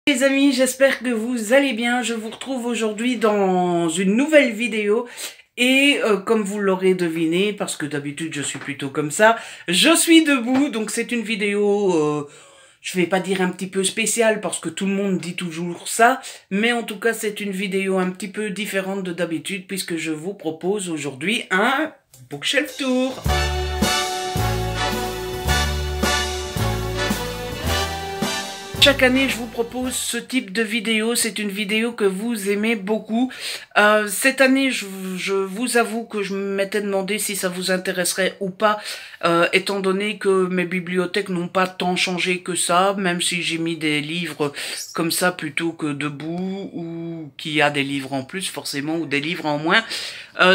Les amis, j'espère que vous allez bien. Je vous retrouve aujourd'hui dans une nouvelle vidéo. Et comme vous l'aurez deviné, parce que d'habitude je suis plutôt comme ça, je suis debout. Donc c'est une vidéo, je vais pas dire un petit peu spéciale parce que tout le monde dit toujours ça. Mais en tout cas c'est une vidéo un petit peu différente de d'habitude puisque je vous propose aujourd'hui un bookshelf tour. Chaque année, je vous propose ce type de vidéo. C'est une vidéo que vous aimez beaucoup. Cette année, je vous avoue que je m'étais demandé si ça vous intéresserait ou pas, étant donné que mes bibliothèques n'ont pas tant changé que ça, même si j'ai mis des livres comme ça plutôt que debout, ou qu'il y a des livres en plus forcément, ou des livres en moins.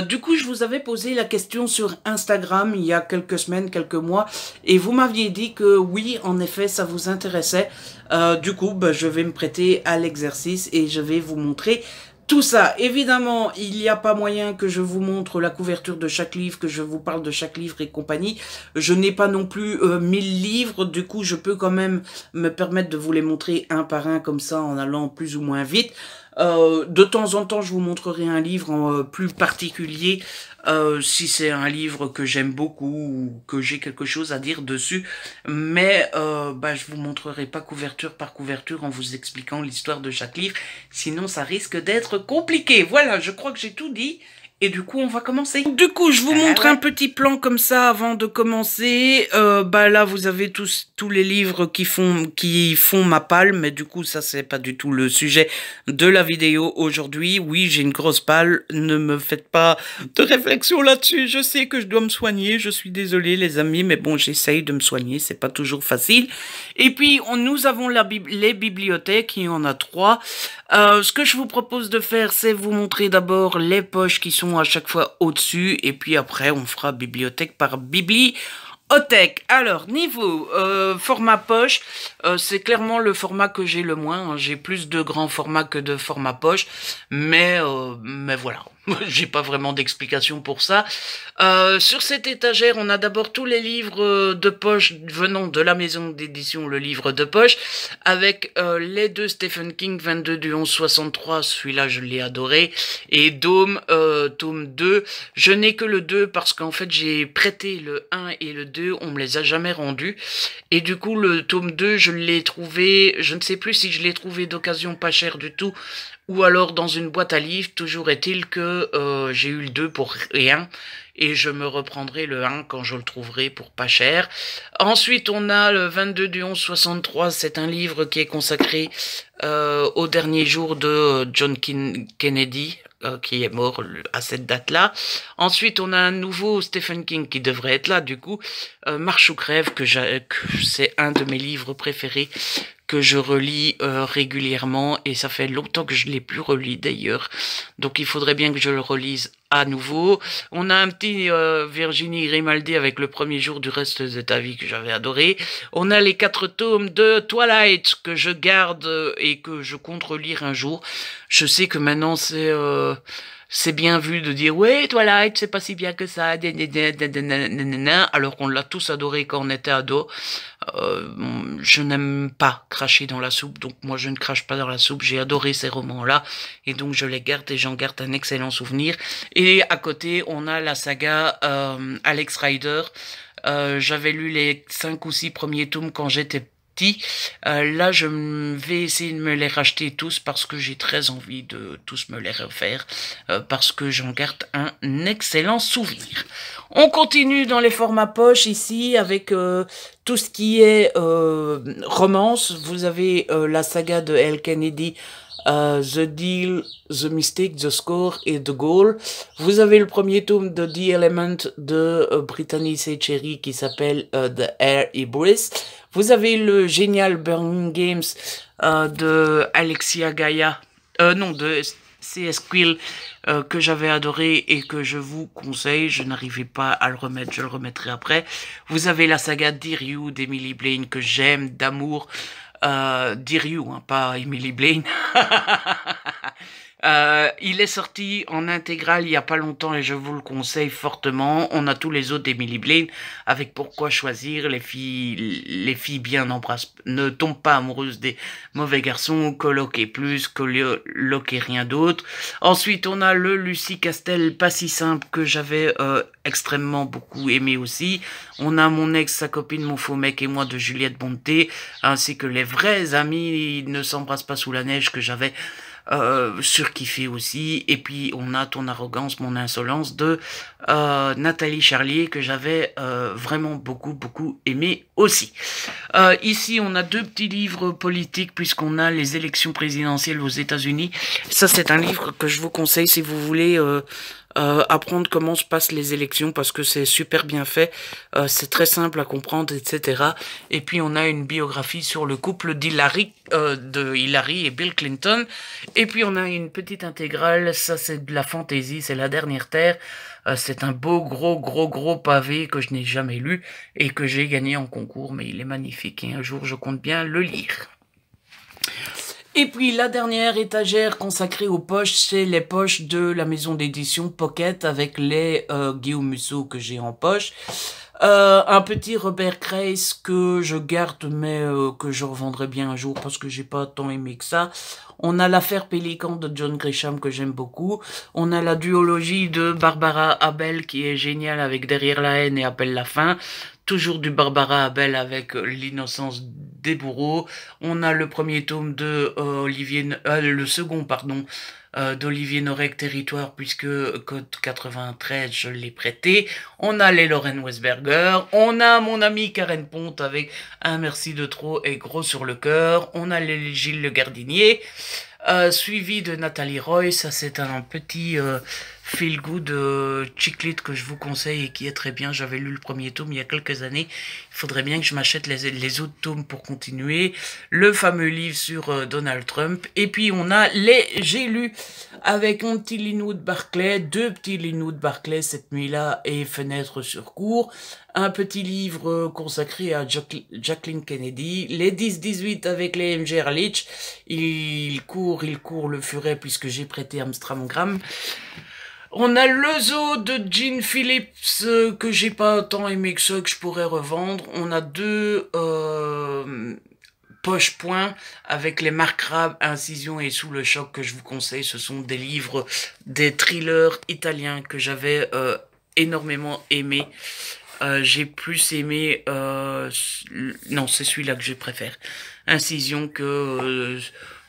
Du coup, je vous avais posé la question sur Instagram il y a quelques semaines, quelques mois, et vous m'aviez dit que oui, en effet, ça vous intéressait. Du coup, je vais me prêter à l'exercice et je vais vous montrer tout ça. Évidemment, il n'y a pas moyen que je vous montre la couverture de chaque livre, que je vous parle de chaque livre et compagnie. Je n'ai pas non plus 1000 livres, du coup, je peux quand même me permettre de vous les montrer un par un comme ça en allant plus ou moins vite. De temps en temps, je vous montrerai un livre plus particulier, si c'est un livre que j'aime beaucoup ou que j'ai quelque chose à dire dessus. Mais je vous montrerai pas couverture par couverture en vous expliquant l'histoire de chaque livre. Sinon, ça risque d'être compliqué. Voilà, je crois que j'ai tout dit. Et du coup, on va commencer. Du coup, je vous montre un petit plan comme ça avant de commencer. Là, vous avez tous les livres qui font ma palle, mais du coup, ça, c'est pas du tout le sujet de la vidéo aujourd'hui. Oui, j'ai une grosse palle. Ne me faites pas de réflexion là-dessus. Je sais que je dois me soigner. Je suis désolée, les amis, mais bon, j'essaye de me soigner. C'est pas toujours facile. Et puis, nous avons les bibliothèques. Il y en a 3. Ce que je vous propose de faire, c'est vous montrer d'abord les poches qui sont à chaque fois au-dessus, et puis après, on fera bibliothèque par bibliothèque. Alors, niveau format poche, c'est clairement le format que j'ai le moins. Hein. J'ai plus de grands formats que de format poche, mais voilà. J'ai pas vraiment d'explication pour ça. Sur cette étagère, on a d'abord tous les livres de poche venant de la maison d'édition Le Livre de Poche, avec les 2 Stephen King, 22 du 11-63, celui-là je l'ai adoré, et Dôme, tome 2. Je n'ai que le 2 parce qu'en fait j'ai prêté le 1 et le 2, on me les a jamais rendus, et du coup le tome 2 je l'ai trouvé, je ne sais plus si je l'ai trouvé d'occasion pas cher du tout, ou alors dans une boîte à livres. Toujours est-il que j'ai eu le 2 pour rien, et je me reprendrai le 1 quand je le trouverai pour pas cher. Ensuite, on a le 22 du 11-63, c'est un livre qui est consacré au dernier jour de John Kennedy, qui est mort à cette date-là. Ensuite, on a un nouveau Stephen King qui devrait être là, du coup, Marche ou crève, que c'est un de mes livres préférés, que je relis régulièrement, et ça fait longtemps que je l'ai plus relu d'ailleurs, donc il faudrait bien que je le relise à nouveau. On a un petit Virginie Grimaldi avec Le premier jour du reste de ta vie, que j'avais adoré. On a les 4 tomes de Twilight que je garde et que je compte relire un jour. Je sais que maintenant c'est bien vu de dire ouais, Twilight c'est pas si bien que ça, alors qu'on l'a tous adoré quand on était ado. Je n'aime pas cracher dans la soupe, donc moi je ne crache pas dans la soupe. J'ai adoré ces romans-là, et donc je les garde, et j'en garde un excellent souvenir. Et à côté, on a la saga Alex Rider. J'avais lu les 5 ou 6 premiers tomes quand j'étais petit. Là, je vais essayer de me les racheter tous parce que j'ai très envie de tous me les refaire, parce que j'en garde un excellent souvenir. On continue dans les formats poche ici avec tout ce qui est romance. Vous avez la saga de L. Kennedy, The Deal, The Mistake, The Score et The Goal. Vous avez le premier tome de The Element de Brittany C. Cherry qui s'appelle The Air Ibris. Vous avez le génial Burning Games de Alexia Gaia, de C.S. Quill, que j'avais adoré et que je vous conseille. Je n'arrivais pas à le remettre, je le remettrai après. Vous avez la saga Dear You d'Emily Blaine que j'aime d'amour. Dear You, hein, pas Emily Blaine. Il est sorti en intégrale il y a pas longtemps et je vous le conseille fortement. On a tous les autres d'Emily Blaine avec Pourquoi choisir, les filles bien ne tombent pas amoureuses des mauvais garçons, Coloc et plus, Coloc et rien d'autre. Ensuite, on a le Lucie Castel, pas si simple, que j'avais extrêmement beaucoup aimé aussi. On a Mon ex, sa copine, mon faux mec et moi de Juliette Bonté, ainsi que Les vrais amis ne s'embrassent pas sous la neige que j'avais surkiffé aussi. Et puis on a Ton arrogance, mon insolence de Nathalie Charlier que j'avais vraiment beaucoup aimé aussi. Ici on a deux petits livres politiques puisqu'on a les élections présidentielles aux États-Unis. Ça c'est un livre que je vous conseille si vous voulez apprendre comment se passent les élections parce que c'est super bien fait, c'est très simple à comprendre, etc. Et puis on a une biographie sur le couple de Hillary et Bill Clinton. Et puis on a une petite intégrale, ça c'est de la fantaisie, c'est La Dernière Terre. C'est un beau gros pavé que je n'ai jamais lu et que j'ai gagné en concours, mais il est magnifique et un jour je compte bien le lire. Et puis la dernière étagère consacrée aux poches, c'est les poches de la maison d'édition Pocket avec les Guillaume Musso que j'ai en poche. Un petit Robert Kreis que je garde mais que je revendrai bien un jour parce que j'ai pas tant aimé que ça. On a l'affaire Pélican de John Grisham que j'aime beaucoup. On a la duologie de Barbara Abel qui est géniale avec Derrière la haine et Appelle la fin. Toujours du Barbara Abel avec L'innocence des bourreaux. On a le premier tome de le second pardon d'Olivier Norek, Territoire, puisque Code 93 je l'ai prêté. On a les Lorraine Wesberger. On a mon ami Karen Ponte avec Un merci de trop et Gros sur le cœur. On a les Gilles Le Gardinier. Suivi de Nathalie Roy, ça c'est un petit feel good chick lit que je vous conseille et qui est très bien. J'avais lu le premier tome il y a quelques années. Il faudrait bien que je m'achète les autres tomes pour continuer. Le fameux livre sur Donald Trump. Et puis on a les J'ai lu avec mon petit Linwood Barclay, deux petits Linwood Barclay cette nuit-là et Fenêtre sur cour. Un petit livre consacré à Jacqueline Kennedy. Les 10-18 avec les MJ Ehrlich. Il court le furet puisque j'ai prêté Amstramgram. On a le zoo de Gene Phillips que j'ai pas tant aimé que ça, que je pourrais revendre. On a deux poche point avec les Marc Rabe, Incision et Sous le choc que je vous conseille. Ce sont des livres, des thrillers italiens que j'avais énormément aimé. J'ai plus aimé non c'est celui-là que je préfère, Incision que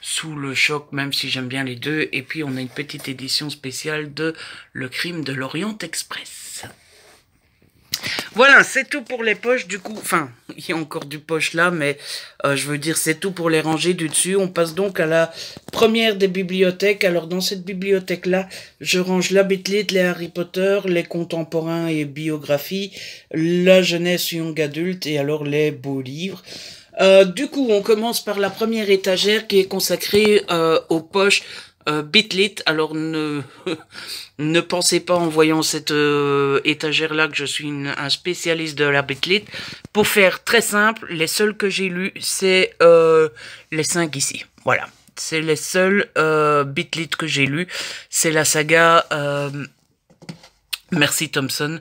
Sous le choc, même si j'aime bien les deux. Et puis on a une petite édition spéciale de Le crime de l'Orient Express. Voilà, c'est tout pour les poches, du coup, enfin, il y a encore du poche là, mais je veux dire, c'est tout pour les rangées du dessus. On passe donc à la première des bibliothèques. Alors, dans cette bibliothèque-là, je range la Beatlit, les Harry Potter, les contemporains et biographies, la jeunesse young adulte et alors les beaux livres. Du coup, on commence par la première étagère qui est consacrée aux poches Beatlit. Alors ne pensez pas en voyant cette étagère-là que je suis un spécialiste de la Beatlit. Pour faire très simple, les seuls que j'ai lus, c'est les 5 ici. Voilà, c'est les seuls Beatlit que j'ai lus. C'est la saga Merci Thompson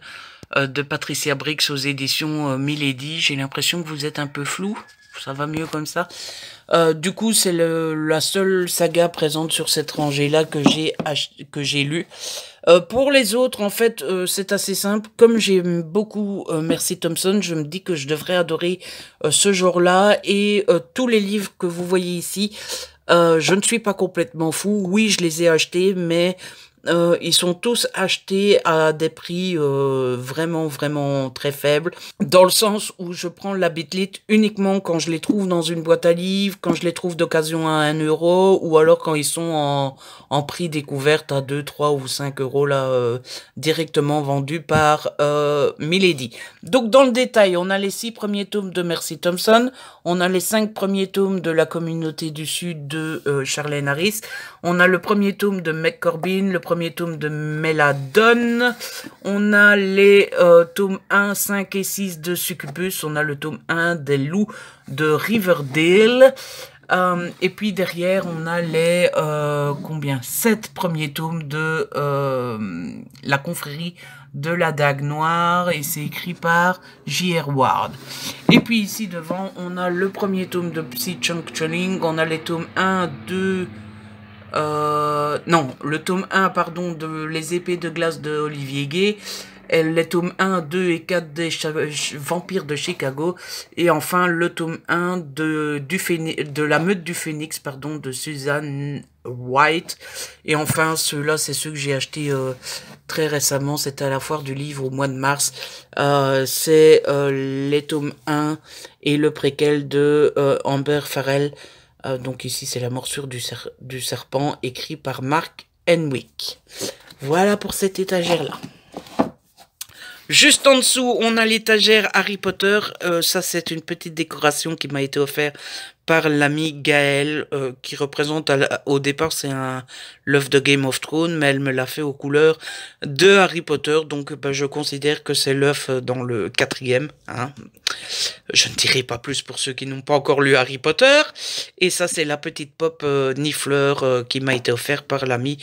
de Patricia Briggs aux éditions Milady. J'ai l'impression que vous êtes un peu flou. Ça va mieux comme ça. Du coup, c'est la seule saga présente sur cette rangée-là que j'ai lu. Pour les autres, en fait, c'est assez simple. Comme j'aime beaucoup Merci Thompson, je me dis que je devrais adorer ce genre-là. Et tous les livres que vous voyez ici, je ne suis pas complètement fou. Oui, je les ai achetés, mais ils sont tous achetés à des prix vraiment très faibles, dans le sens où je prends la Beatlit uniquement quand je les trouve dans une boîte à livres, quand je les trouve d'occasion à 1 euro, ou alors quand ils sont en prix découverte à 2, 3 ou 5 euros là, directement vendus par Milady. Donc dans le détail, on a les 6 premiers tomes de Merci Thompson, on a les 5 premiers tomes de La Communauté du Sud de Charlene Harris, on a le premier tome de Meg Corbin, le premier tome de Melladone, on a les tomes 1, 5 et 6 de Succubus, on a le tome 1 des loups de Riverdale, Et puis derrière, on a les combien 7 premiers tomes de la confrérie de la Dague Noire, et c'est écrit par J.R. Ward. Et puis ici devant, on a le premier tome de Psy Chunk Chilling, on a les tomes 1, 2... non, le tome 1, pardon, de Les épées de glace de Olivier Gay, les tomes 1, 2 et 4 des Vampires de Chicago, et enfin le tome 1 de La Meute du Phénix, pardon, de Suzanne White. Et enfin, ceux-là, c'est ceux que j'ai achetés très récemment, c'était à la foire du livre au mois de mars. C'est les tomes 1 et le préquel de Amber Farrell. Donc ici, c'est La morsure du serpent, écrit par Mark Henwick. Voilà pour cette étagère-là. Juste en dessous, on a l'étagère Harry Potter. Ça, c'est une petite décoration qui m'a été offerte par l'ami Gaël, qui représente, au départ, c'est l'œuf de Game of Thrones, mais elle me l'a fait aux couleurs de Harry Potter, donc je considère que c'est l'œuf dans le 4e. Hein. Je ne dirai pas plus pour ceux qui n'ont pas encore lu Harry Potter. Et ça, c'est la petite pop Nifleur qui m'a été offerte par l'ami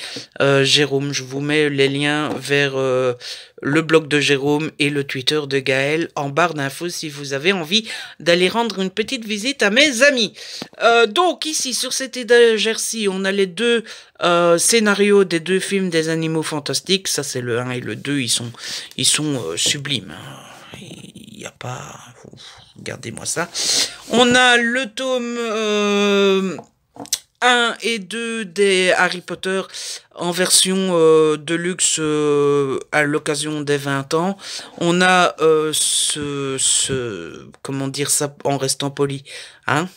Jérôme. Je vous mets les liens vers le blog de Jérôme et le Twitter de Gaël en barre d'infos si vous avez envie d'aller rendre une petite visite à mes amis. Donc ici, sur cette étagère-ci, on a les deux scénarios des deux films des Animaux Fantastiques. Ça, c'est le 1 et le 2. Ils sont sublimes. Il n'y a pas... Regardez-moi ça. On a le tome 1 et 2 des Harry Potter en version de luxe à l'occasion des 20 ans. On a comment dire ça en restant poli, hein?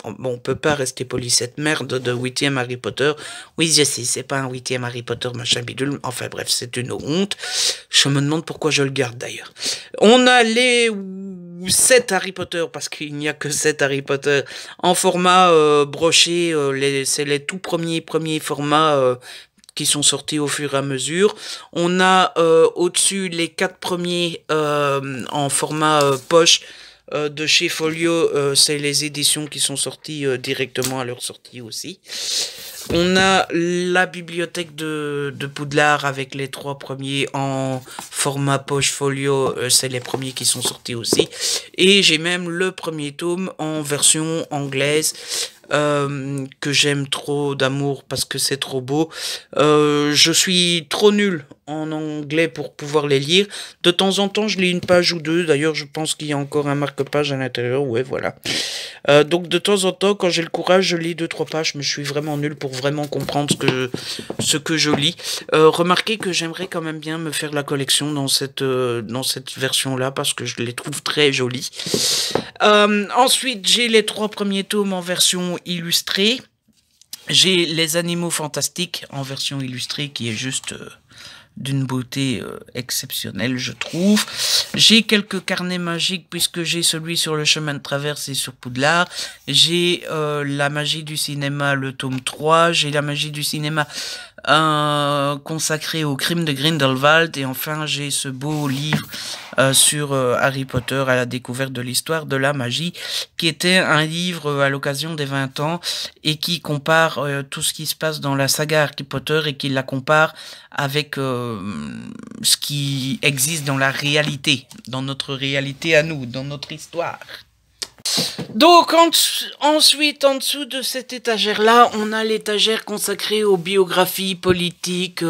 Bon, on peut pas rester poli, cette merde de 8e Harry Potter. Oui, je sais, c'est pas un 8e Harry Potter, machin bidule. Enfin bref, c'est une honte. Je me demande pourquoi je le garde d'ailleurs. On a les 7 Harry Potter, parce qu'il n'y a que 7 Harry Potter, en format broché. C'est les tout premiers formats qui sont sortis au fur et à mesure. On a au-dessus les 4 premiers en format poche, de chez Folio, c'est les éditions qui sont sorties directement à leur sortie aussi. On a la bibliothèque de Poudlard avec les 3 premiers en format poche Folio, c'est les premiers qui sont sortis aussi. Et j'ai même le premier tome en version anglaise, que j'aime trop d'amour parce que c'est trop beau. Je suis trop nul en anglais pour pouvoir les lire. De temps en temps, je lis une page ou deux. D'ailleurs, je pense qu'il y a encore un marque-page à l'intérieur. Ouais, voilà. Donc, de temps en temps, quand j'ai le courage, je lis 2-3 pages. Mais je suis vraiment nul pour vraiment comprendre ce que je lis. Remarquez que j'aimerais quand même bien me faire la collection dans cette version-là parce que je les trouve très jolies. Ensuite, j'ai les 3 premiers tomes en version illustrée. J'ai Les Animaux Fantastiques en version illustrée qui est juste d'une beauté exceptionnelle, je trouve. J'ai quelques carnets magiques puisque j'ai celui sur le chemin de traverse et sur Poudlard. J'ai la magie du cinéma, le tome 3. J'ai la magie du cinéma consacré au crime de Grindelwald. Et enfin, j'ai ce beau livre sur Harry Potter à la découverte de l'histoire de la magie, qui était un livre à l'occasion des 20 ans et qui compare tout ce qui se passe dans la saga Harry Potter et qui la compare avec ce qui existe dans la réalité, dans notre réalité à nous, dans notre histoire. Donc ensuite, en dessous de cette étagère-là, on a l'étagère consacrée aux biographies politiques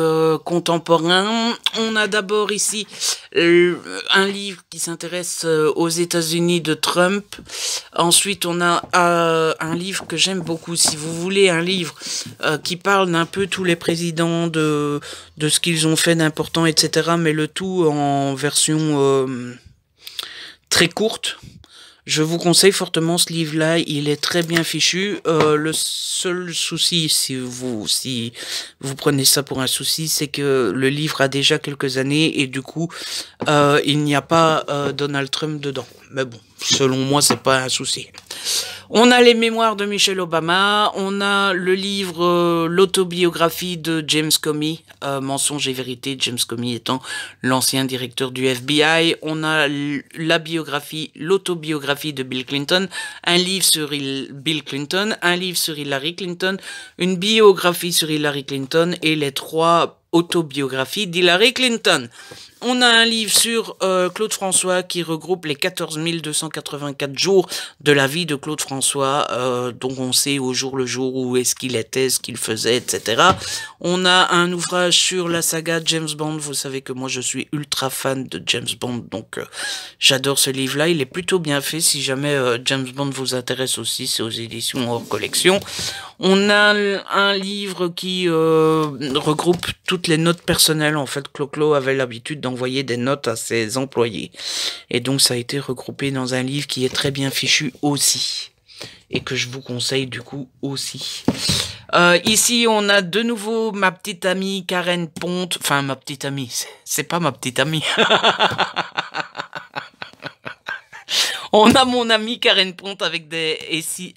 contemporaines. On a d'abord ici un livre qui s'intéresse aux États-Unis de Trump. Ensuite, on a un livre que j'aime beaucoup. Si vous voulez un livre qui parle d'un peu tous les présidents, de ce qu'ils ont fait d'important, etc., mais le tout en version très courte. Je vous conseille fortement ce livre-là, il est très bien fichu. Le seul souci, si vous prenez ça pour un souci, c'est que le livre a déjà quelques années et du coup, il n'y a pas Donald Trump dedans. Mais bon, selon moi, c'est pas un souci. On a les mémoires de Michelle Obama, on a le livre, l'autobiographie de James Comey, Mensonges et vérité, James Comey étant l'ancien directeur du FBI. On a la biographie, l'autobiographie de Bill Clinton, un livre sur Bill Clinton, un livre sur Hillary Clinton, une biographie sur Hillary Clinton et les 3 autobiographies d'Hillary Clinton. On a un livre sur Claude François qui regroupe les 14 284 jours de la vie de Claude François, dont on sait au jour le jour où est-ce qu'il était, ce qu'il faisait, etc. On a un ouvrage sur la saga James Bond. Vous savez que moi je suis ultra fan de James Bond, donc j'adore ce livre-là. Il est plutôt bien fait. Si jamais James Bond vous intéresse aussi, c'est aux éditions hors collection. On a un livre qui regroupe toutes les notes personnelles. En fait, Clo-Clo avait l'habitude d'envoyer des notes à ses employés. Et donc, ça a été regroupé dans un livre qui est très bien fichu aussi. Et que je vous conseille du coup aussi. Ici, on a de nouveau ma petite amie Karen Ponte. Enfin, ma petite amie. C'est pas ma petite amie. On a mon ami Karen Ponte avec des si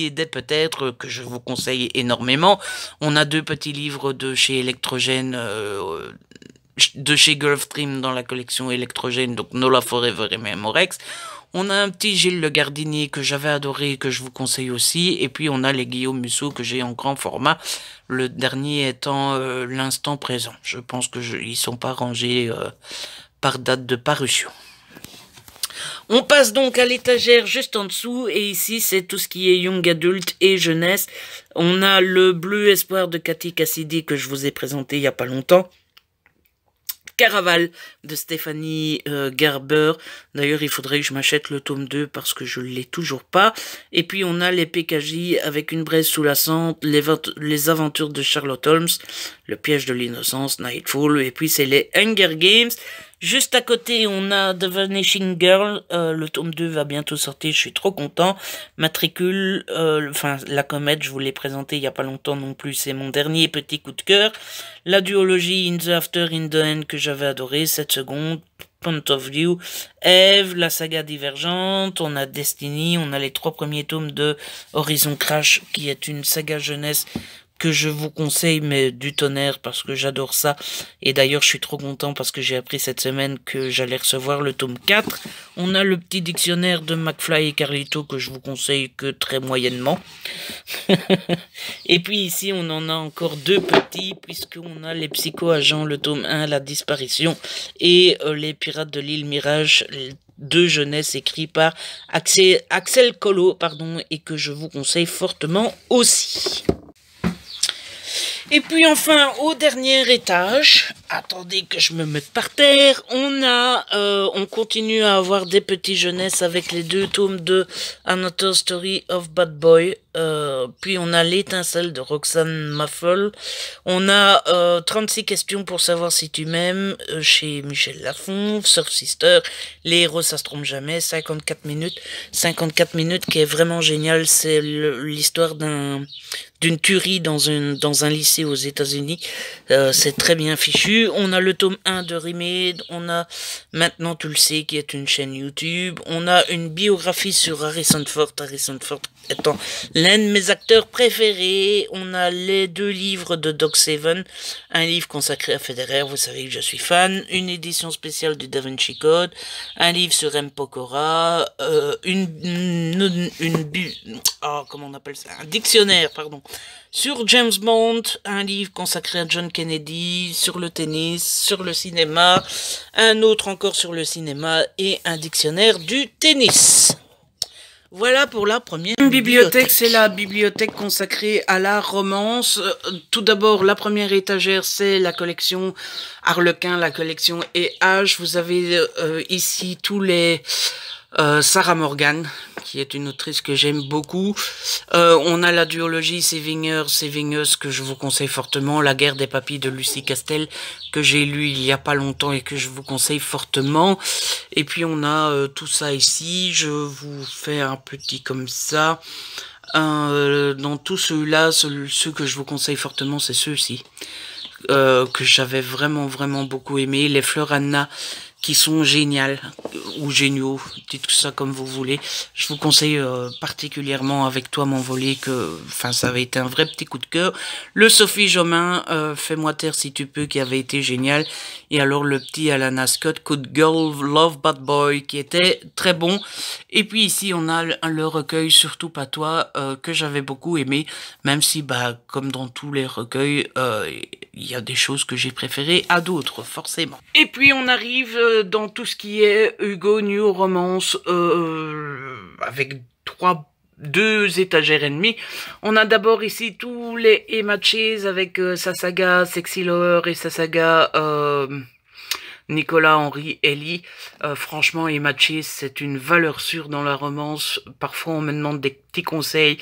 et des peut-être que je vous conseille énormément. On a 2 petits livres de chez Electrogène, de chez Gulfstream dans la collection Electrogène, donc Nola Forever et Memorex. On a un petit Gilles Le Gardinier que j'avais adoré et que je vous conseille aussi. Et puis on a les Guillaume Musso que j'ai en grand format. Le dernier étant l'instant présent. Je pense que ils sont pas rangés par date de parution. On passe donc à l'étagère juste en dessous, et ici c'est tout ce qui est young adult et jeunesse. On a le Bleu Espoir de Cathy Cassidy que je vous ai présenté il n'y a pas longtemps. Caraval de Stéphanie Gerber. D'ailleurs, il faudrait que je m'achète le tome 2 parce que je ne l'ai toujours pas. Et puis, on a les PKJ avec une braise sous la cendre, les aventures de Sherlock Holmes, le piège de l'innocence, Nightfall. Et puis, c'est les Hunger Games. Juste à côté, on a The Vanishing Girl. Le tome 2 va bientôt sortir, je suis trop content. Matricule, enfin, la comète, je vous l'ai présenté il n'y a pas longtemps non plus. C'est mon dernier petit coup de cœur. La duologie In the After, In the End que j'avais adoré, 7 secondes. Point of View, Eve, la saga Divergente, on a Destiny, on a les 3 premiers tomes de Horizon Crash, qui est une saga jeunesse que je vous conseille, mais du tonnerre, parce que j'adore ça. Et d'ailleurs, je suis trop content parce que j'ai appris cette semaine que j'allais recevoir le tome 4. On a le petit dictionnaire de McFly et Carlito que je vous conseille que très moyennement. Et puis ici, on en a encore 2 petits, puisqu'on a les Psycho-Agents, le tome 1, La Disparition, et les Pirates de l'île Mirage, 2 jeunesse écrits par Axel Collot, pardon, et que je vous conseille fortement aussi. Et puis enfin, au dernier étage, attendez que je me mette par terre, on continue à avoir des petits jeunesses avec les 2 tomes de Another Story of Bad Boy. Puis on a L'étincelle de Roxane Maffol. On a 36 questions pour savoir si tu m'aimes chez Michel Lafon, Surf Sister, Les héros ça se trompe jamais, 54 minutes qui est vraiment génial. C'est l'histoire d'une tuerie dans un lycée aux États-Unis. C'est très bien fichu. On a le tome 1 de Remade. On a Maintenant tu le sais qui est une chaîne YouTube. On a une biographie sur Harrison Ford étant l'un de mes acteurs préférés. On a les 2 livres de Doc Seven, un livre consacré à Federer, vous savez que je suis fan, une édition spéciale du Da Vinci Code, un livre sur M. Pokora, comment on appelle ça, un dictionnaire, pardon, sur James Bond, un livre consacré à John Kennedy, sur le tennis, sur le cinéma, un autre encore sur le cinéma et un dictionnaire du tennis. Voilà pour la première bibliothèque. C'est la bibliothèque consacrée à la romance. Tout d'abord, la première étagère, c'est la collection Harlequin, la collection H. Vous avez ici tous les Sarah Morgan, qui est une autrice que j'aime beaucoup. On a la duologie Saving Us que je vous conseille fortement. La guerre des papilles de Lucie Castel que j'ai lu il y a pas longtemps et que je vous conseille fortement. Et puis on a tout ça ici. Je vous fais un petit comme ça. Dans tous ceux-là, ceux que je vous conseille fortement, c'est ceux-ci. Que j'avais vraiment beaucoup aimé. Les Fleurs Anna qui sont géniales ou géniaux, dites ça comme vous voulez. Je vous conseille particulièrement Avec toi m'envoler, que enfin ça avait été un vrai petit coup de cœur. Le Sophie Jomain, Fais-moi taire si tu peux, qui avait été génial. Et alors le petit Alana Scott, Good Girl, Love Bad Boy, qui était très bon. Et puis ici on a le recueil Surtout pas toi, que j'avais beaucoup aimé, même si bah comme dans tous les recueils, il y a des choses que j'ai préférées à d'autres, forcément. Et puis on arrive dans tout ce qui est Hugo New Romance, avec deux étagères et demie. On a d'abord ici tous les Emma Chase avec sa saga Sexy Lover et sa saga Nicolas Henry Ellie. Franchement, Emma Chase, c'est une valeur sûre dans la romance. Parfois, on me demande des petits conseils.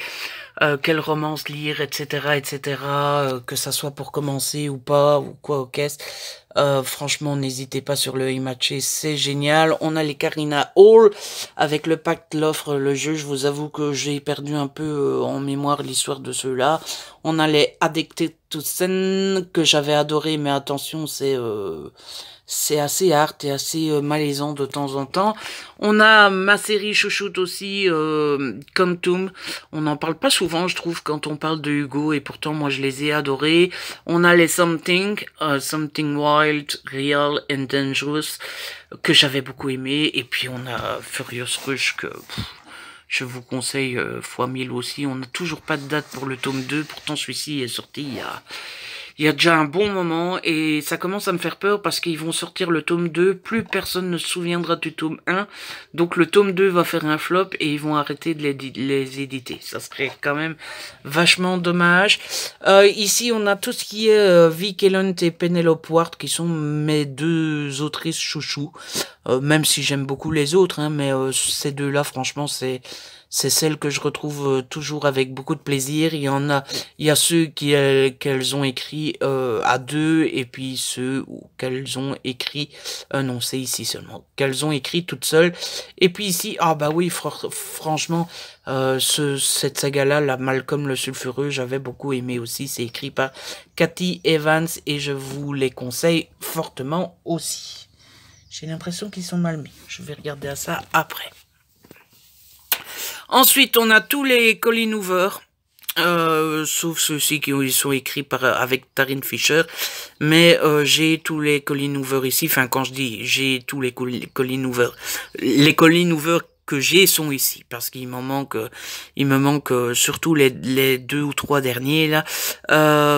Quelle romance lire, etc., etc., que ça soit pour commencer ou pas, ou quoi, qu'est-ce. Franchement, n'hésitez pas sur le Emma Chase, c'est génial. On a les Karina Hall avec le pacte, l'offre, le jeu. Je vous avoue que j'ai perdu un peu en mémoire l'histoire de ceux-là. On a les Addicted to Sin que j'avais adoré, mais attention, c'est assez hard et assez malaisant de temps en temps. On a ma série chouchoute aussi, Quantum. On n'en parle pas souvent, je trouve, quand on parle de Hugo, et pourtant, moi, je les ai adorés. On a les Something Wild, Real and Dangerous, que j'avais beaucoup aimé. Et puis, on a Furious Rush, que je vous conseille fois 1000 aussi. On n'a toujours pas de date pour le tome 2, pourtant celui-ci est sorti il y a déjà un bon moment, et ça commence à me faire peur parce qu'ils vont sortir le tome 2, plus personne ne se souviendra du tome 1, donc le tome 2 va faire un flop et ils vont arrêter de les éditer. Ça serait quand même vachement dommage. Ici, on a tout ce qui est Vic Elland et Penelope Ward, qui sont mes deux autrices chouchous, même si j'aime beaucoup les autres, hein, mais ces deux-là, franchement, c'est celles que je retrouve toujours avec beaucoup de plaisir. Il y a ceux qu'elles ont écrit à deux, et puis ceux qu'elles ont écrit, non, c'est ici seulement, qu'elles ont écrit toutes seules. Et puis ici, ah bah oui, franchement, cette saga-là, la Malcolm le Sulfureux, j'avais beaucoup aimé aussi. C'est écrit par Cathy Evans et je vous les conseille fortement aussi. J'ai l'impression qu'ils sont mal mis. Je vais regarder à ça après. Ensuite, on a tous les Colleen Hoover, sauf ceux-ci qui sont écrits avec Taryn Fisher. Mais j'ai tous les Colleen Hoover ici. Enfin, quand je dis j'ai tous les Colleen Hoover, les Colleen Hoover que j'ai sont ici, parce qu'il m'en manque, il me manque surtout les 2 ou 3 derniers là.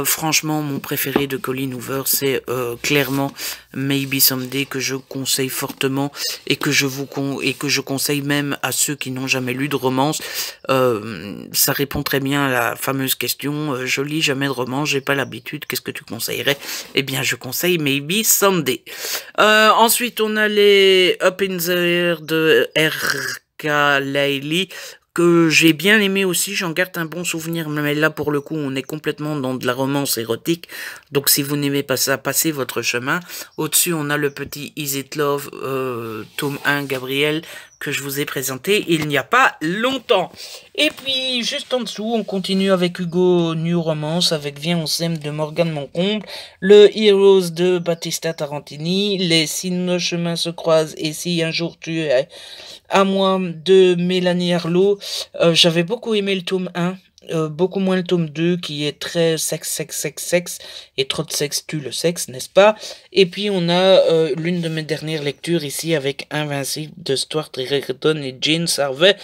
Franchement, mon préféré de Colleen Hoover, c'est clairement Maybe Someday, que je conseille fortement et que je conseille même à ceux qui n'ont jamais lu de romance. Ça répond très bien à la fameuse question je lis jamais de romance, j'ai pas l'habitude, qu'est-ce que tu conseillerais? Eh bien, je conseille Maybe Someday. Ensuite, on a les Up in the Air de R.K. Laili, que j'ai bien aimé aussi, j'en garde un bon souvenir, mais là pour le coup on est complètement dans de la romance érotique, donc si vous n'aimez pas ça, passez votre chemin. Au-dessus on a le petit Is It Love, tome 1 Gabriel, que je vous ai présenté il n'y a pas longtemps. Et puis juste en dessous on continue avec Hugo New Romance, avec Viens on s'aime de Morgane Moncomble, le Heroes de Battista Tarantini, les Si nos chemins se croisent et si un jour tu es à moi de Mélanie Arlot. J'avais beaucoup aimé le tome 1, beaucoup moins le tome 2 qui est très sexe, et trop de sexe tue le sexe, n'est-ce pas? Et puis on a l'une de mes dernières lectures ici avec Invincible de Stuart Rayton et Jane Sarvey.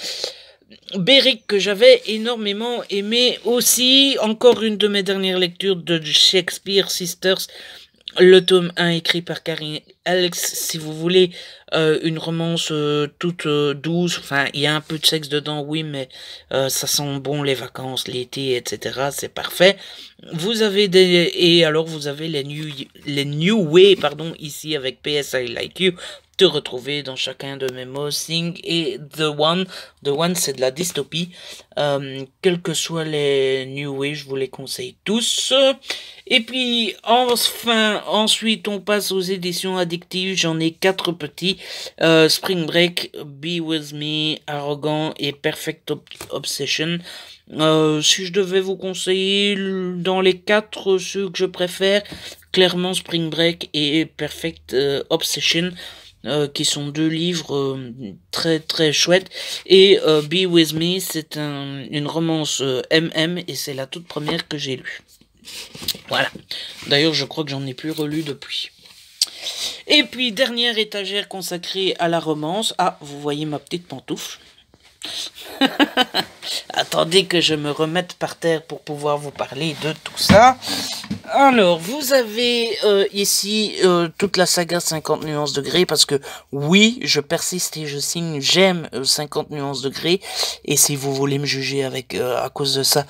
Beric, que j'avais énormément aimé aussi. Encore une de mes dernières lectures de Shakespeare Sisters, le tome 1 écrit par Karine Alex, si vous voulez une romance toute douce. Enfin, il y a un peu de sexe dedans, oui, mais ça sent bon les vacances, l'été, etc. C'est parfait. Vous avez vous avez les New Way, pardon, ici avec PS I Like You, te retrouver dans chacun de mes mots, Sing et The One. The One, c'est de la dystopie. Quels que soient les New Way, je vous les conseille tous. Et puis, enfin, ensuite, on passe aux éditions addictives. J'en ai 4 petits. Spring Break, Be With Me, Arrogant et Perfect Obsession. Si je devais vous conseiller dans les 4 ceux que je préfère, clairement Spring Break et Perfect Obsession. qui sont deux livres très très chouettes. Et Be With Me, c'est une romance MM, et c'est la toute première que j'ai lue. Voilà. D'ailleurs, je crois que j'en ai plus relu depuis. Et puis, dernière étagère consacrée à la romance. Ah, vous voyez ma petite pantoufle. Attendez que je me remette par terre pour pouvoir vous parler de tout ça. Alors, vous avez ici toute la saga 50 nuances de Grey, parce que oui, je persiste et je signe, j'aime 50 nuances de Grey, et si vous voulez me juger avec à cause de ça,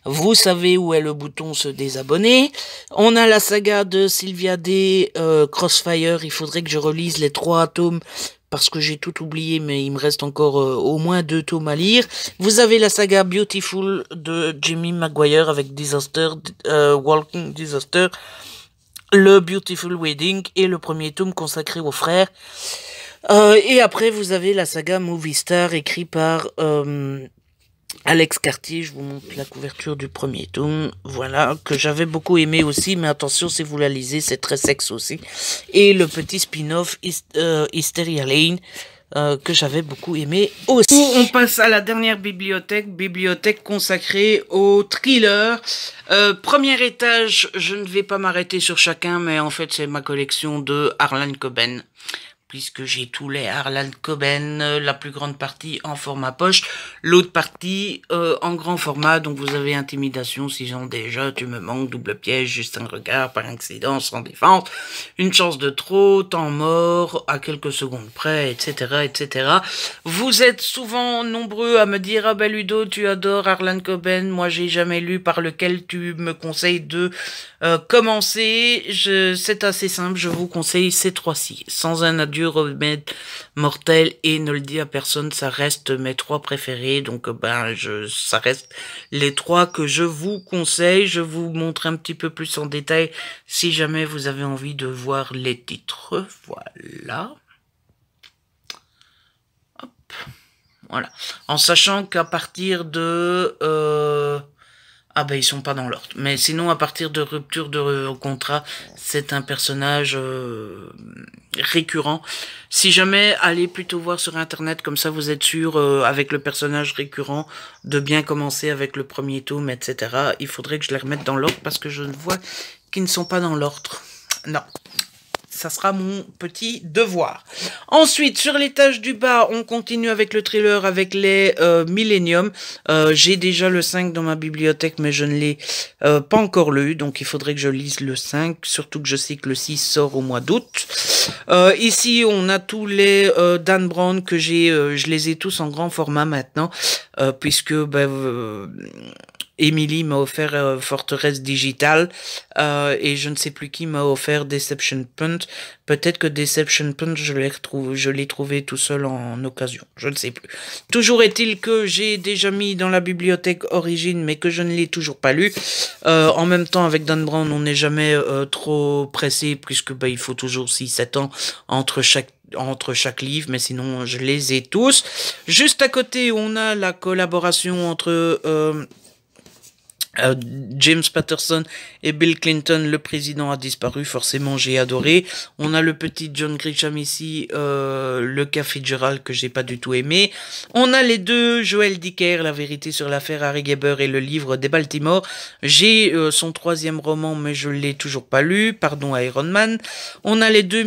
vous savez où est le bouton se désabonner. On a la saga de Sylvia Day, Crossfire, il faudrait que je relise les 3 tomes, parce que j'ai tout oublié, mais il me reste encore au moins 2 tomes à lire. Vous avez la saga Beautiful de Jimmy Maguire avec Disaster, Walking Disaster, le Beautiful Wedding et le premier tome consacré aux frères. Et après, vous avez la saga Movie Star écrit par Alex Cartier. Je vous montre la couverture du premier tome, voilà, que j'avais beaucoup aimé aussi, mais attention, si vous la lisez, c'est très sexe aussi. Et le petit spin-off Hysteria Lane, que j'avais beaucoup aimé aussi. On passe à la dernière bibliothèque consacrée au thriller. Premier étage, je ne vais pas m'arrêter sur chacun, mais en fait c'est ma collection de Harlan Coben, puisque j'ai tous les Harlan Coben, la plus grande partie en format poche, l'autre partie en grand format. Donc vous avez Intimidation, 6 ans déjà, Tu me manques, Double piège, Juste un regard, Par accident, Sans défense, Une chance de trop, Temps mort, À quelques secondes près, etc., etc. Vous êtes souvent nombreux à me dire « Ah ben Ludo, tu adores Harlan Coben, moi j'ai jamais lu, par lequel tu me conseilles de commencer ?» C'est assez simple, je vous conseille ces 3-ci. Sans un adieu, Remède mortel et Ne le dis à personne, ça reste mes 3 préférés. Donc ça reste les 3 que je vous conseille. Je vous montre un petit peu plus en détail si jamais vous avez envie de voir les titres. Voilà. Hop. Voilà. En sachant qu'à partir de ah ben ils sont pas dans l'ordre. Mais sinon, à partir de Rupture de contrat, c'est un personnage récurrent. Si jamais, allez plutôt voir sur internet, comme ça vous êtes sûr, avec le personnage récurrent, de bien commencer avec le premier tome, etc. Il faudrait que je les remette dans l'ordre, parce que je vois qu'ils ne sont pas dans l'ordre. Non. Ça sera mon petit devoir. Ensuite, sur l'étage du bas, on continue avec le thriller, avec les Millennium. J'ai déjà le 5 dans ma bibliothèque, mais je ne l'ai pas encore lu. Donc, il faudrait que je lise le 5. Surtout que je sais que le 6 sort au mois d'août. Ici, on a tous les Dan Brown que j'ai. Je les ai tous en grand format maintenant. Puisque... Emily m'a offert Forteresse Digitale et je ne sais plus qui m'a offert Deception Punt. Peut-être que Deception Punt, je l'ai trouvé tout seul en occasion. Je ne sais plus. Toujours est-il que j'ai déjà mis dans la bibliothèque Origine, mais que je ne l'ai toujours pas lu. En même temps, avec Dan Brown, on n'est jamais trop pressé, puisque il faut toujours 6-7 ans entre chaque livre, mais sinon je les ai tous. Juste à côté, on a la collaboration entre James Patterson et Bill Clinton. Le président a disparu, forcément j'ai adoré. On a le petit John Grisham ici, le cas Fitzgerald que j'ai pas du tout aimé. On a les 2 Joël Dicker, La vérité sur l'affaire Harry Geber et le livre des Baltimore. J'ai son 3e roman, mais je l'ai toujours pas lu, pardon Iron Man. On a les 2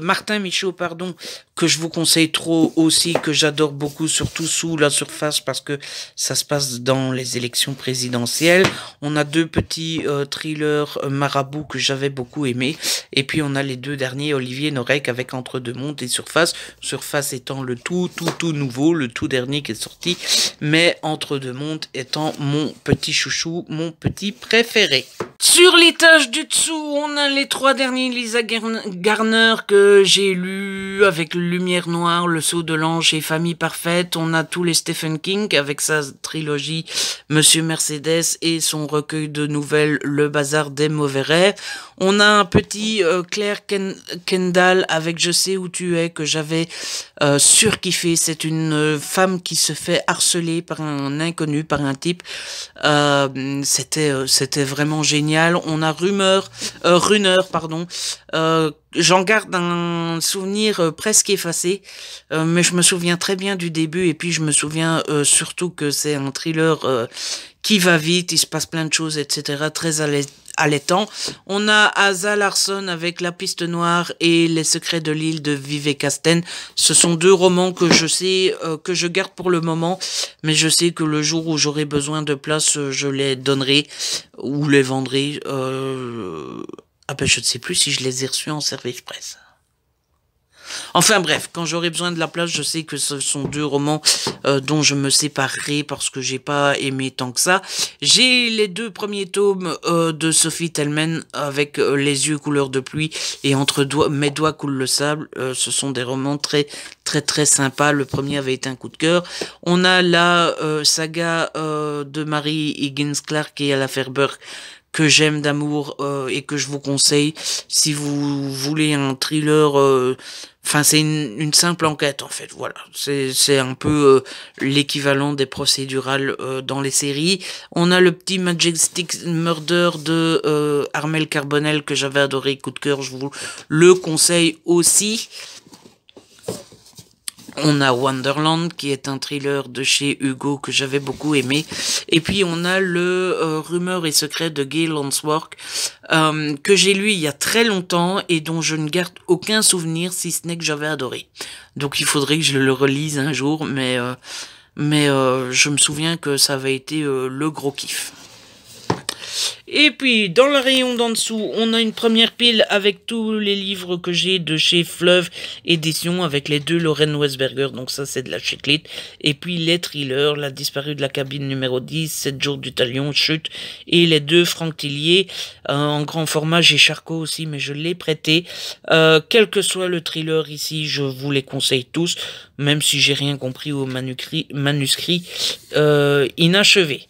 Martin Michaud, pardon, que je vous conseille trop aussi, que j'adore beaucoup, surtout Sous la surface, parce que ça se passe dans les élections présidentielles. On a 2 petits thrillers marabouts que j'avais beaucoup aimés. Et puis on a les 2 derniers, Olivier Norek avec Entre deux mondes et Surface. Surface étant le tout nouveau, le tout dernier qui est sorti. Mais Entre deux mondes étant mon petit chouchou, mon petit préféré. Sur l'étage du dessous, on a les 3 derniers Lisa Garner que j'ai lus, avec Lumière Noire, Le Sceau de l'Ange et Famille Parfaite. On a tous les Stephen King avec sa trilogie Monsieur Mercedes et son recueil de nouvelles Le Bazar des Mauvais Rêves. On a un petit Claire Kendall avec Je sais où tu es, que j'avais surkiffé. C'est une femme qui se fait harceler par un inconnu, par un type. C'était vraiment génial. génial. On a Runner, pardon. J'en garde un souvenir presque effacé, mais je me souviens très bien du début, et puis je me souviens surtout que c'est un thriller qui va vite, il se passe plein de choses, etc. Très allaitant. On a Asa Larsson avec La Piste Noire et Les Secrets de l'île de Vivek Casten. Ce sont deux romans que je sais, que je garde pour le moment, mais je sais que le jour où j'aurai besoin de place, je les donnerai ou les vendrai. Ah ben je ne sais plus si je les ai reçus en service presse. Enfin bref, quand j'aurai besoin de la place, je sais que ce sont deux romans dont je me séparerai parce que j'ai pas aimé tant que ça. J'ai les deux premiers tomes de Sophie Tellman avec Les yeux couleur de pluie et Entre mes doigts coule le sable. Ce sont des romans très sympas. Le premier avait été un coup de cœur. On a la saga de Mary Higgins Clark et Ella Ferber que j'aime d'amour et que je vous conseille si vous voulez un thriller. Enfin, c'est une simple enquête en fait. Voilà, c'est un peu l'équivalent des procédurales dans les séries. On a le petit Majestic Murder de Armel Carbonell que j'avais adoré, coup de cœur. Je vous le conseille aussi. On a Wonderland, qui est un thriller de chez Hugo que j'avais beaucoup aimé. Et puis on a le Rumeurs et secrets de Gail Lansworth, que j'ai lu il y a très longtemps et dont je ne garde aucun souvenir, si ce n'est que j'avais adoré. Donc il faudrait que je le relise un jour, mais je me souviens que ça avait été le gros kiff. Et puis, dans le rayon d'en dessous, on a une première pile avec tous les livres que j'ai de chez Fleuve Édition, avec les deux Lorraine Westberger, donc ça c'est de la chiclite. Et puis les thrillers, La disparue de la cabine numéro 10, 7 jours du talion, Chute, et les deux Franck Tillier, en grand format. J'ai Charcot aussi, mais je l'ai prêté. Quel que soit le thriller ici, je vous les conseille tous, même si j'ai rien compris au manuscrit inachevé.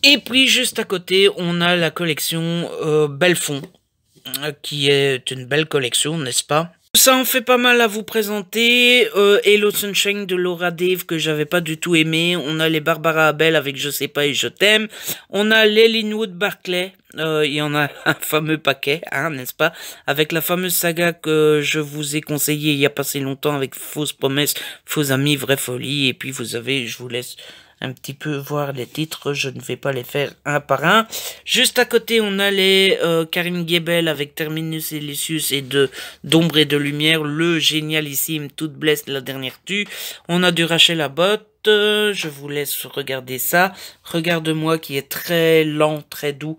Et puis, juste à côté, on a la collection Belfond, qui est une belle collection, n'est-ce pas? Ça en fait pas mal à vous présenter. Hello Sunshine de Laura Dave, que j'avais pas du tout aimé. On a les Barbara Abel avec Je sais pas et je t'aime. On a les Linwood Barclay. Il y en a un fameux paquet, hein, n'est-ce pas? Avec la fameuse saga que je vous ai conseillée il y a pas si longtemps avec Fausses promesses, Faux amis, Vraie folie. Et puis vous avez, je vous laisse un petit peu voir les titres, je ne vais pas les faire un par un. Juste à côté, on a les Karine Gebel avec Terminus et Lysius et d'Ombre et de Lumière, le génialissime Toute blesse, la dernière tue. On a du Rachel Abbott, je vous laisse regarder ça. Regarde-moi, qui est très lent, très doux,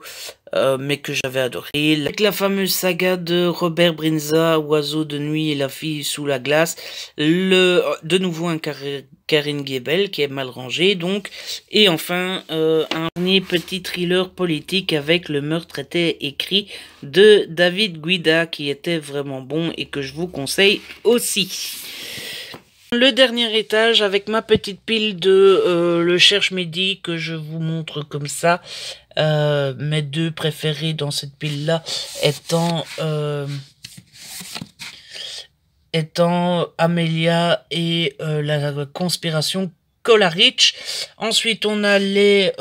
mais que j'avais adoré. Avec la fameuse saga de Robert Brinza, Oiseau de nuit et La fille sous la glace. De nouveau un Karine Gebel qui est mal rangé, donc. Et enfin, un dernier petit thriller politique avec Le meurtre était écrit de David Guida, qui était vraiment bon et que je vous conseille aussi. Le dernier étage avec ma petite pile de Le Cherche Midi que je vous montre comme ça. Mes deux préférés dans cette pile là étant Amelia et la conspiration Coleridge. Ensuite, on a les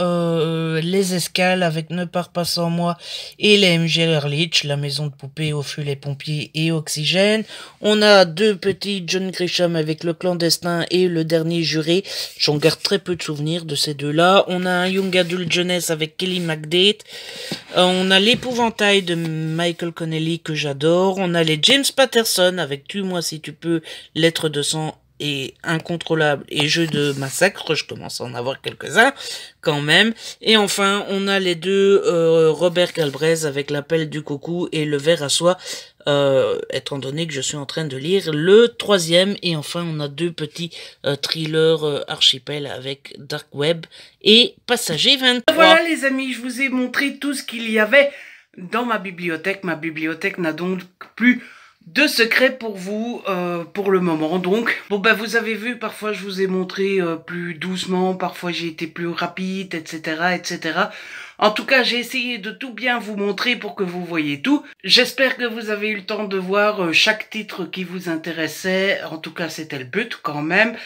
escales avec Ne pars pas sans moi et les MG Ehrlich, La maison de poupée, Au feu les pompiers et Oxygène. On a deux petits John Grisham avec Le clandestin et Le dernier juré. J'en garde très peu de souvenirs de ces deux-là. On a un Young Adult Jeunesse avec Kelly McDade. On a L'épouvantail de Michael Connelly que j'adore. On a les James Patterson avec Tue-moi si tu peux, Lettre de sang et Incontrôlable et Jeu de massacre. Je commence à en avoir quelques-uns quand même. Et enfin, on a les deux Robert Galbraith avec L'appel du coucou et Le ver à soie, étant donné que je suis en train de lire le troisième. Et enfin, on a deux petits thrillers archipel avec Dark Web et Passager 23. Voilà les amis, je vous ai montré tout ce qu'il y avait dans ma bibliothèque. Ma bibliothèque n'a donc plus de secrets pour vous pour le moment. Donc bon, ben vous avez vu, parfois je vous ai montré plus doucement, parfois j'ai été plus rapide, etc. En tout cas, j'ai essayé de tout bien vous montrer pour que vous voyez tout. J'espère que vous avez eu le temps de voir chaque titre qui vous intéressait. En tout cas, c'était le but quand même.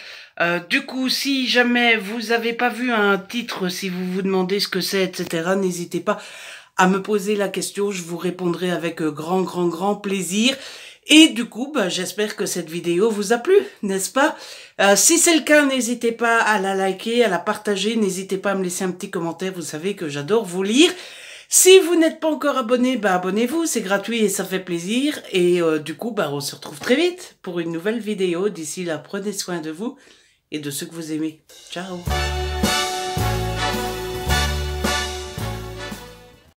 Du coup, si jamais vous n'avez pas vu un titre, si vous vous demandez ce que c'est, etc., n'hésitez pas à me poser la question. Je vous répondrai avec grand plaisir. Et du coup, j'espère que cette vidéo vous a plu, n'est-ce pas? Si c'est le cas, n'hésitez pas à la liker, à la partager, n'hésitez pas à me laisser un petit commentaire, vous savez que j'adore vous lire. Si vous n'êtes pas encore abonné, abonnez-vous, c'est gratuit et ça fait plaisir. Et du coup, on se retrouve très vite pour une nouvelle vidéo. D'ici là, prenez soin de vous et de ceux que vous aimez. Ciao!